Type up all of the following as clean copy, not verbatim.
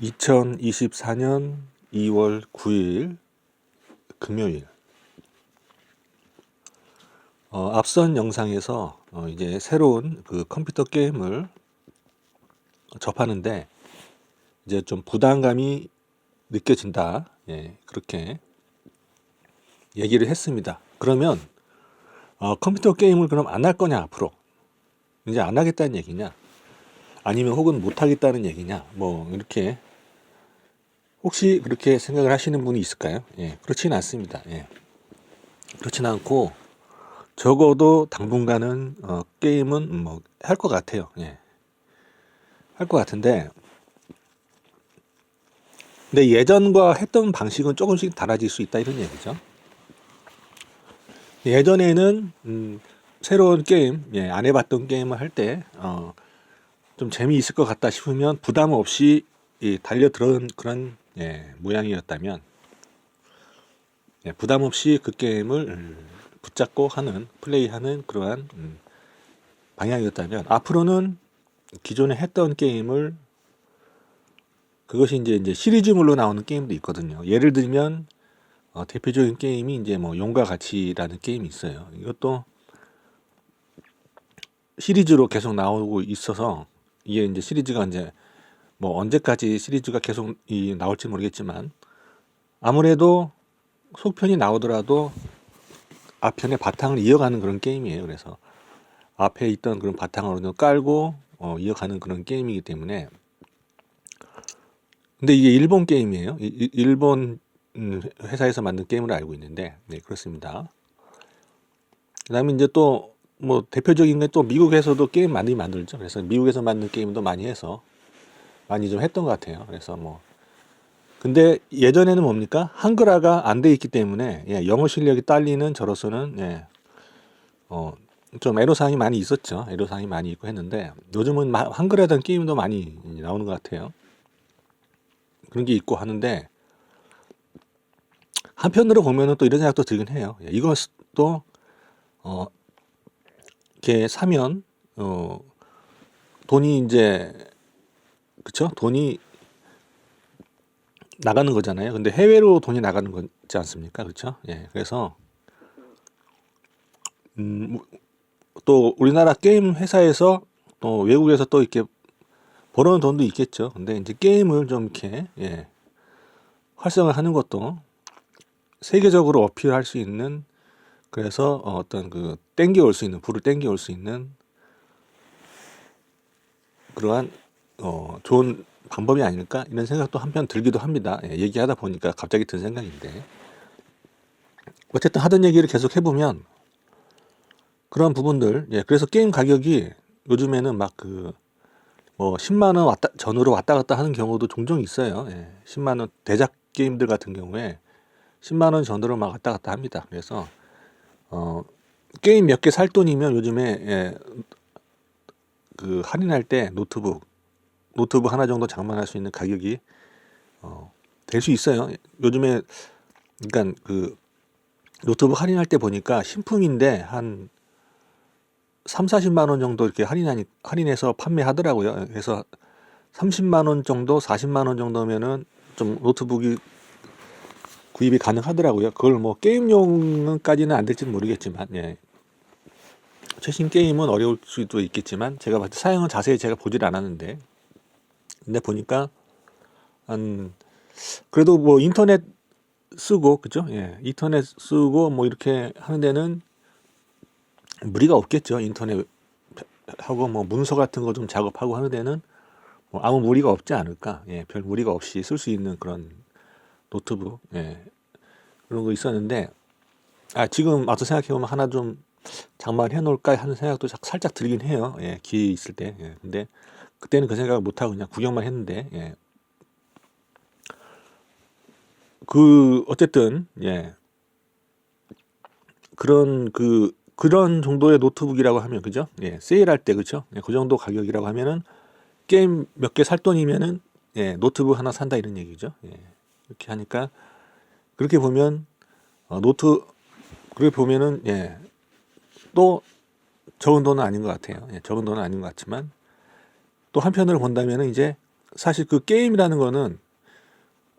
2024년 2월 9일 금요일. 앞선 영상에서 이제 새로운 그 컴퓨터 게임을 접하는데 이제 좀 부담감이 느껴진다. 예, 그렇게 얘기를 했습니다. 그러면 컴퓨터 게임을 그럼 안 할 거냐 앞으로? 이제 안 하겠다는 얘기냐? 아니면 혹은 못 하겠다는 얘기냐? 뭐 이렇게 혹시 그렇게 생각을 하시는 분이 있을까요? 예, 그렇지는 않습니다. 예, 그렇지는 않고 적어도 당분간은 게임은 뭐 할 것 같아요. 예, 할 것 같은데, 근데 예전과 했던 방식은 조금씩 달라질 수 있다 이런 얘기죠. 예전에는 새로운 게임, 예, 안 해봤던 게임을 할 때 좀 재미있을 것 같다 싶으면 부담 없이 달려들은 그런 모양이었다면, 예, 부담 없이 그 게임을 붙잡고 하는 플레이하는 그러한 방향이었다면, 앞으로는 기존에 했던 게임을 그것이 이제 시리즈물로 나오는 게임도 있거든요. 예를 들면 대표적인 게임이 이제 뭐 용과 같이라는 게임이 있어요. 이것도 시리즈로 계속 나오고 있어서 이게 이제 시리즈가 이제 뭐 언제까지 시리즈가 계속 나올지 모르겠지만 아무래도 속편이 나오더라도 앞편의 바탕을 이어가는 그런 게임이에요. 그래서 앞에 있던 그런 바탕을 깔고 이어가는 그런 게임이기 때문에. 근데 이게 일본 게임이에요. 일본 회사에서 만든 게임으로 알고 있는데, 네, 그렇습니다. 그다음에 이제 또 뭐 대표적인 게 또 미국에서도 게임 많이 만들죠. 그래서 미국에서 만든 게임도 많이 해서 많이 좀 했던 것 같아요. 그래서 뭐 근데 예전에는 뭡니까? 한글화가 안 돼 있기 때문에 영어 실력이 딸리는 저로서는 좀 애로사항이 많이 있었죠. 애로사항이 많이 있고 했는데 요즘은 한글화된 게임도 많이 나오는 것 같아요. 그런 게 있고 하는데 한편으로 보면은 또 이런 생각도 들긴 해요. 이것도 이렇게 사면 돈이 이제 그쵸? 돈이 나가는 거잖아요. 근데 해외로 돈이 나가는 거지 않습니까? 그렇죠? 예. 그래서 또 우리나라 게임 회사에서 또 외국에서 또 이렇게 벌어오는 돈도 있겠죠. 근데 이제 게임을 좀 이렇게 활성화하는 것도 세계적으로 어필할 수 있는, 그래서 어떤 그 땡겨올 수 있는, 불을 땡겨올 수 있는 그러한 좋은 방법이 아닐까 이런 생각도 한편 들기도 합니다. 예, 얘기하다 보니까 갑자기 든 생각인데 어쨌든 하던 얘기를 계속 해보면 그런 부분들, 예, 그래서 게임 가격이 요즘에는 막 뭐 10만 원 전후로 왔다 갔다 하는 경우도 종종 있어요. 예, 10만 원 대작 게임들 같은 경우에 10만 원 전후로 막 왔다 갔다 합니다. 그래서 게임 몇 개 살 돈이면 요즘에 그 할인할 때 노트북 하나 정도 장만할 수 있는 가격이 될 수 있어요. 요즘에 그러니까 그 노트북 할인할 때 보니까 신품인데 한 3, 40만 원 정도 이렇게 할인해서 판매하더라고요. 그래서 30만 원 정도, 40만 원 정도면은 좀 노트북이 구입이 가능하더라고요. 그걸 뭐 게임용까지는 안 될지는 모르겠지만, 예. 최신 게임은 어려울 수도 있겠지만 제가 봤을 때 사양은 자세히 제가 보질 않았는데, 근데 보니까 한 그래도 뭐 인터넷 쓰고 그죠? 예, 인터넷 쓰고 뭐 이렇게 하는 데는 무리가 없겠죠. 인터넷 하고 뭐 문서 같은 거 좀 작업하고 하는 데는 뭐 아무 무리가 없지 않을까. 예, 별 무리가 없이 쓸 수 있는 그런 노트북, 예, 그런 거 있었는데 지금 와서 생각해 보면 하나 좀 장만해 놓을까 하는 생각도 살짝 들긴 해요. 예, 기회 있을 때. 예, 근데 그때는 그 생각을 못 하고 그냥 구경만 했는데, 예, 어쨌든 예, 그런 정도의 노트북이라고 하면 그죠? 예, 세일할 때 그죠? 예, 그 정도 가격이라고 하면은 게임 몇 개 살 돈이면은 예, 노트북 하나 산다 이런 얘기죠. 예, 이렇게 하니까 그렇게 보면 그렇게 보면은 예, 또 적은 돈은 아닌 것 같아요. 예, 적은 돈은 아닌 것 같지만 또 한편으로 본다면은 이제 사실 그 게임이라는 거는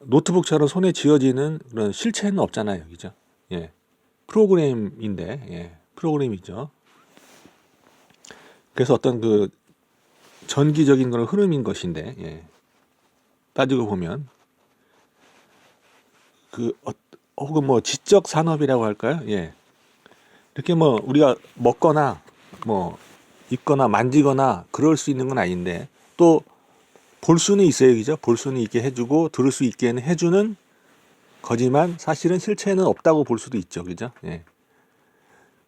노트북처럼 손에 쥐어지는 그런 실체는 없잖아요, 그죠? 예, 프로그램인데, 예, 프로그램이죠. 그래서 어떤 그 전기적인 그런 흐름인 것인데, 예, 따지고 보면 그 혹은 뭐 지적 산업이라고 할까요? 예, 이렇게 뭐 우리가 먹거나 뭐 입거나 만지거나 그럴 수 있는 건 아닌데 또 볼 수는 있어요, 그죠? 볼 수는 있게 해주고 들을 수 있게는 해주는 거지만 사실은 실체는 없다고 볼 수도 있죠, 그죠? 예.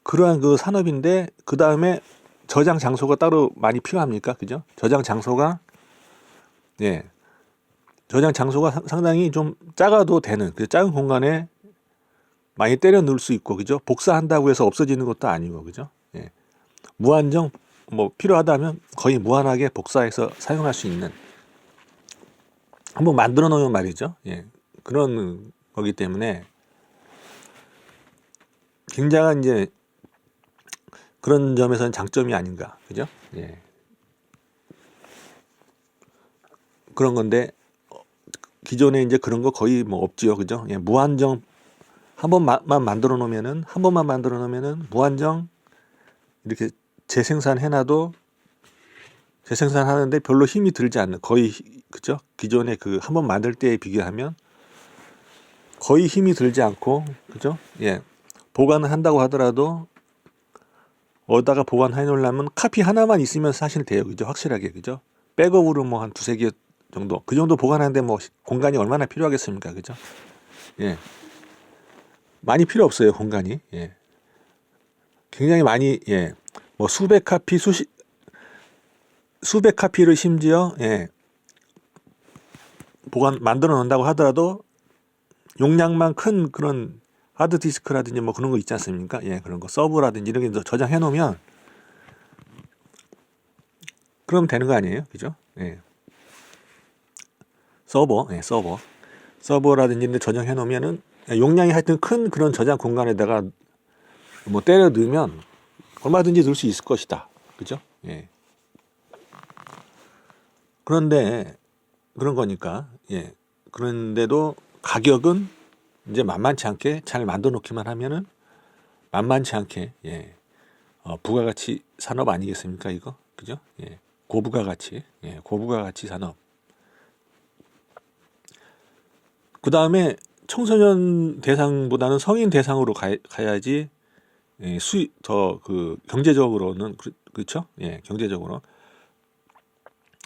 그러한 그 산업인데 그 다음에 저장 장소가 따로 많이 필요합니까, 그죠? 저장 장소가 예, 저장 장소가 상당히 좀 작아도 되는 그 작은 공간에 많이 때려 넣을 수 있고, 그죠? 복사한다고 해서 없어지는 것도 아니고, 그죠? 예. 무한정 뭐 필요하다면 거의 무한하게 복사해서 사용할 수 있는 한번 만들어 놓으면 말이죠. 예. 그런 거기 때문에 굉장한 이제 그런 점에서는 장점이 아닌가, 그죠? 예. 그런 건데 기존에 이제 그런 거 거의 뭐 없지요, 그죠? 예. 무한정 한 번만 만들어 놓으면은 한 번만 만들어 놓으면은 무한정 이렇게 재생산해놔도 재생산하는데 별로 힘이 들지 않는 거의 그죠? 기존에 그 한 번 만들 때에 비교하면 거의 힘이 들지 않고 그죠? 예. 보관을 한다고 하더라도 어디다가 보관해 놓으려면 카피 하나만 있으면 사실 돼요. 그죠? 확실하게. 그죠? 백업으로 뭐 한 두세 개 정도. 그 정도 보관하는데 뭐 공간이 얼마나 필요하겠습니까? 그죠? 예. 많이 필요 없어요, 공간이. 예. 굉장히 많이 예. 뭐 수백 카피를 심지어 예. 보관 만들어 놓는다고 하더라도 용량만 큰 그런 하드디스크라든지 뭐 그런 거 있지 않습니까? 예, 그런 거 서브라든지 이런 게 저장해 놓으면 그럼 되는 거 아니에요? 그죠? 예. 서버라든지 저장해 놓으면은 용량이 하여튼 큰 그런 저장 공간에다가 뭐 때려 넣으면 얼마든지 넣을 수 있을 것이다. 그죠? 예. 그런데 그런 거니까 예. 그런데도 가격은 이제 만만치 않게 잘 만들어 놓기만 하면은 만만치 않게 예. 부가가치 산업 아니겠습니까 이거? 그죠? 예. 고부가가치. 예. 고부가가치 산업. 그 다음에 청소년 대상보다는 성인 대상으로 가야지 예, 수익 더 그 경제적으로는 그렇죠? 예, 경제적으로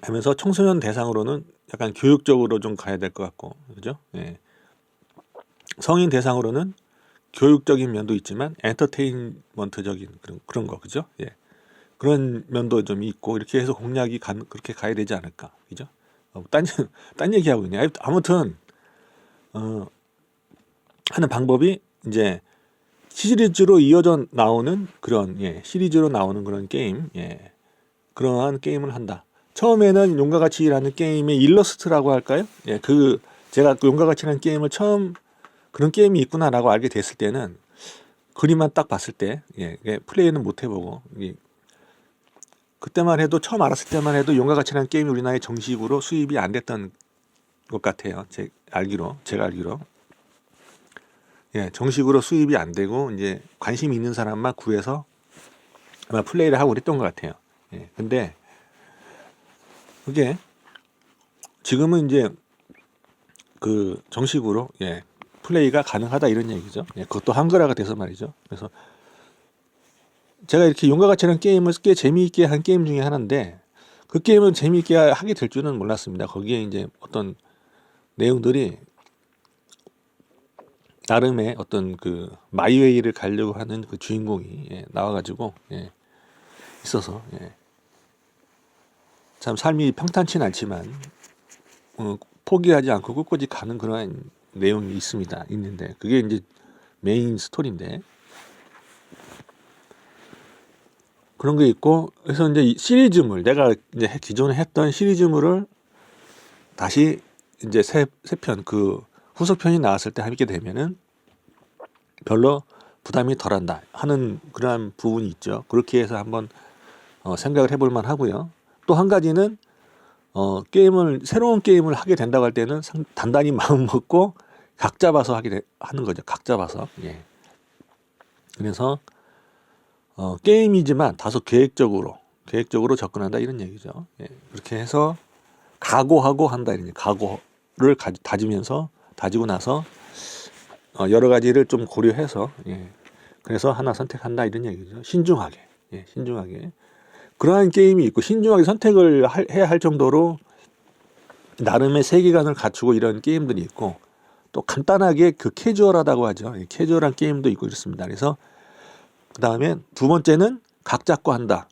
하면서 청소년 대상으로는 약간 교육적으로 좀 가야 될 것 같고, 그죠? 예. 성인 대상으로는 교육적인 면도 있지만 엔터테인먼트적인 그런 거, 그죠? 예. 그런 면도 좀 있고 이렇게 해서 공략이 그렇게 가야 되지 않을까, 그죠? 딴 얘기하고 있네. 아무튼 하는 방법이 이제 시리즈로 이어져 나오는 그런 예, 시리즈로 나오는 그런 게임, 예, 그러한 게임을 한다. 처음에는 용과 같이라는 게임의 일러스트라고 할까요? 예, 제가 그 용과 같이라는 게임을 처음 그런 게임이 있구나라고 알게 됐을 때는 그림만 딱 봤을 때, 예, 플레이는 못 해보고 그때만 해도 처음 알았을 때만 해도 용과 같이라는 게임이 우리나라에 정식으로 수입이 안 됐던 것 같아요. 제가 알기로. 예, 정식으로 수입이 안 되고 이제 관심 있는 사람만 구해서 아마 플레이를 하고 그랬던 것 같아요. 예, 근데 그게 지금은 이제 그 정식으로 예, 플레이가 가능하다 이런 얘기죠. 예, 그것도 한글화가 돼서 말이죠. 그래서 제가 이렇게 용과 같이라는 게임을 꽤 재미있게 한 게임 중에 하나인데 그 게임은 재미있게 하게 될 줄은 몰랐습니다. 거기에 이제 어떤 내용들이 나름의 어떤 그 마이웨이를 가려고 하는 그 주인공이 예, 나와가지고 예, 있어서 예. 참 삶이 평탄치는 않지만 포기하지 않고 끝까지 가는 그런 내용이 있는데 그게 이제 메인 스토리인데 그런 게 있고 그래서 이제 시리즈물 내가 이제 기존에 했던 시리즈물을 다시 이제 세 편 그 후속편이 나왔을 때 하게 되면은 별로 부담이 덜한다 하는 그러한 부분이 있죠. 그렇게 해서 한번 생각을 해볼 만 하고요. 또 한 가지는 새로운 게임을 하게 된다고 할 때는 단단히 마음 먹고 각 잡아서 하는 거죠. 각 잡아서. 예. 그래서 게임이지만 다소 계획적으로 접근한다 이런 얘기죠. 예. 그렇게 해서 각오하고 한다 이런 얘기. 각오를 다지고 나서 여러 가지를 좀 고려해서 예. 그래서 하나 선택한다 이런 얘기죠. 신중하게. 예. 신중하게. 그러한 게임이 있고 신중하게 선택을 해야 할 정도로 나름의 세계관을 갖추고 이런 게임들이 있고 또 간단하게 그 캐주얼하다고 하죠. 캐주얼한 게임도 있고 이렇습니다. 그래서 그 다음에 두 번째는 각 잡고 한다.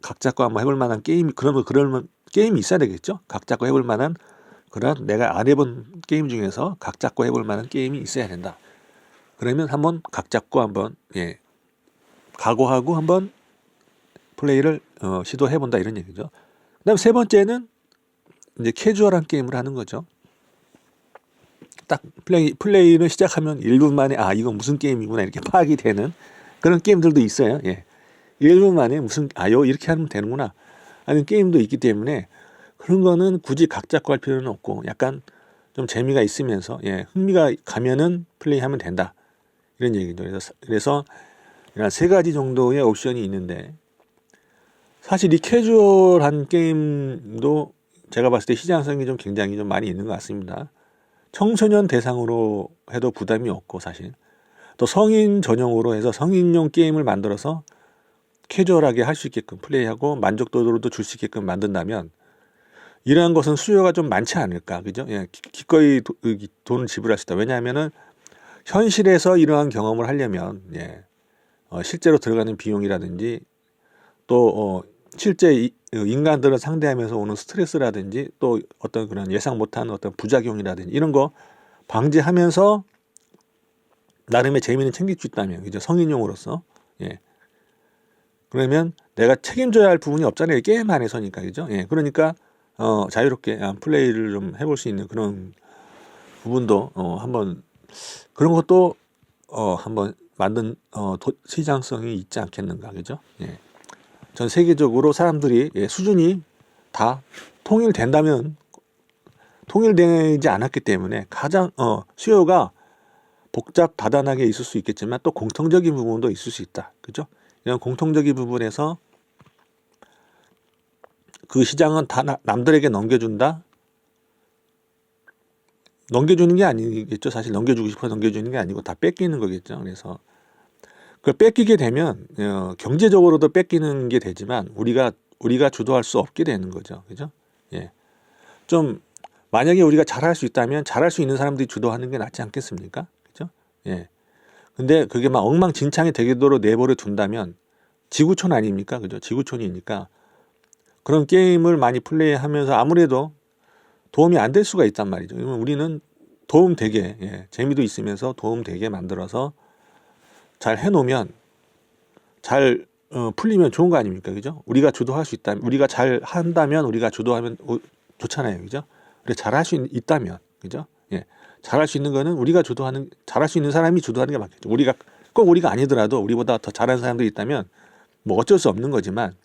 각 잡고 한번 해볼 만한 게임이 그러면 게임이 있어야 되겠죠. 각 잡고 해볼 만한 그런 내가 안 해본 게임 중에서 각 잡고 해볼 만한 게임이 있어야 된다. 그러면 한번 각 잡고 한번 예 각오하고 한번 플레이를 시도해본다 이런 얘기죠. 그다음 세 번째는 이제 캐주얼한 게임을 하는 거죠. 딱 플레이를 시작하면 1분 만에 이건 무슨 게임이구나 이렇게 파악이 되는 그런 게임들도 있어요. 예. 1분 만에 이렇게 하면 되는구나 하는 게임도 있기 때문에 그런 거는 굳이 각 잡고 할 필요는 없고 약간 좀 재미가 있으면서 예, 흥미가 가면은 플레이하면 된다 이런 얘기죠. 그래서 세 가지 정도의 옵션이 있는데 사실 이 캐주얼한 게임도 제가 봤을 때 시장성이 좀 굉장히 좀 많이 있는 것 같습니다. 청소년 대상으로 해도 부담이 없고 사실 또 성인 전용으로 해서 성인용 게임을 만들어서 캐주얼하게 할 수 있게끔 플레이하고 만족도로도 줄 수 있게끔 만든다면 이러한 것은 수요가 좀 많지 않을까 그죠? 예, 기꺼이 돈을 지불할 수 있다. 왜냐하면은 현실에서 이러한 경험을 하려면 예, 실제로 들어가는 비용이라든지 또 실제 인간들을 상대하면서 오는 스트레스라든지 또 어떤 그런 예상 못한 어떤 부작용이라든지 이런 거 방지하면서 나름의 재미는 챙길 수 있다면 이제 성인용으로서 예. 그러면 내가 책임져야 할 부분이 없잖아요. 게임 안에서니까 그죠? 예. 그러니까 자유롭게 플레이를 좀 해볼 수 있는 그런 부분도 한번 그런 것도 한번 만든 시장성이 있지 않겠는가 그죠? 예. 전 세계적으로 사람들이 수준이 다 통일되지 않았기 때문에 가장 수요가 복잡 다단하게 있을 수 있겠지만 또 공통적인 부분도 있을 수 있다. 그죠? 이런 공통적인 부분에서 그 시장은 다 남들에게 넘겨준다? 넘겨주는 게 아니겠죠. 사실 넘겨주고 싶어서 넘겨주는 게 아니고 다 뺏기는 거겠죠. 그래서 그걸 뺏기게 되면 경제적으로도 뺏기는 게 되지만 우리가 주도할 수 없게 되는 거죠. 그죠? 예. 좀 만약에 우리가 잘할 수 있다면 잘할 수 있는 사람들이 주도하는 게 낫지 않겠습니까? 그죠? 예. 근데 그게 막 엉망진창이 되도록 내버려 둔다면 지구촌 아닙니까? 그죠? 지구촌이니까 그런 게임을 많이 플레이하면서 아무래도 도움이 안 될 수가 있단 말이죠. 우리는 도움되게 재미도 있으면서 도움되게 만들어서 잘 해놓으면 잘 풀리면 좋은 거 아닙니까? 그죠? 우리가 주도할 수 있다면 우리가 잘 한다면 우리가 주도하면 좋잖아요. 그죠? 그래 잘할 수 있다면 그죠? 예. 잘할 수 있는 거는 잘할 수 있는 사람이 주도하는 게 맞겠죠. 우리가 아니더라도 우리보다 더 잘하는 사람들이 있다면 뭐 어쩔 수 없는 거지만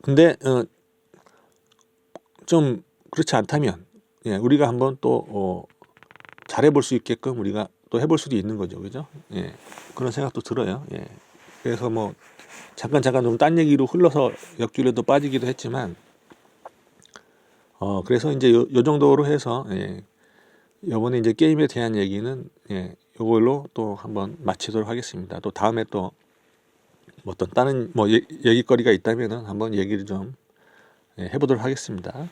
근데 좀 그렇지 않다면 우리가 한번 또 잘해볼 수 있게끔 우리가 또 해볼 수도 있는 거죠, 그죠? 예, 그런 생각도 들어요. 예, 그래서 뭐 잠깐 좀 딴 얘기로 흘러서 옆길에도 빠지기도 했지만, 그래서 이제 요 정도로 해서 이번에 이제 게임에 대한 얘기는 요걸로 또 한번 마치도록 하겠습니다. 또 다음에 또 어떤 다른 얘기거리가 있다면은 한번 얘기를 좀 해보도록 하겠습니다.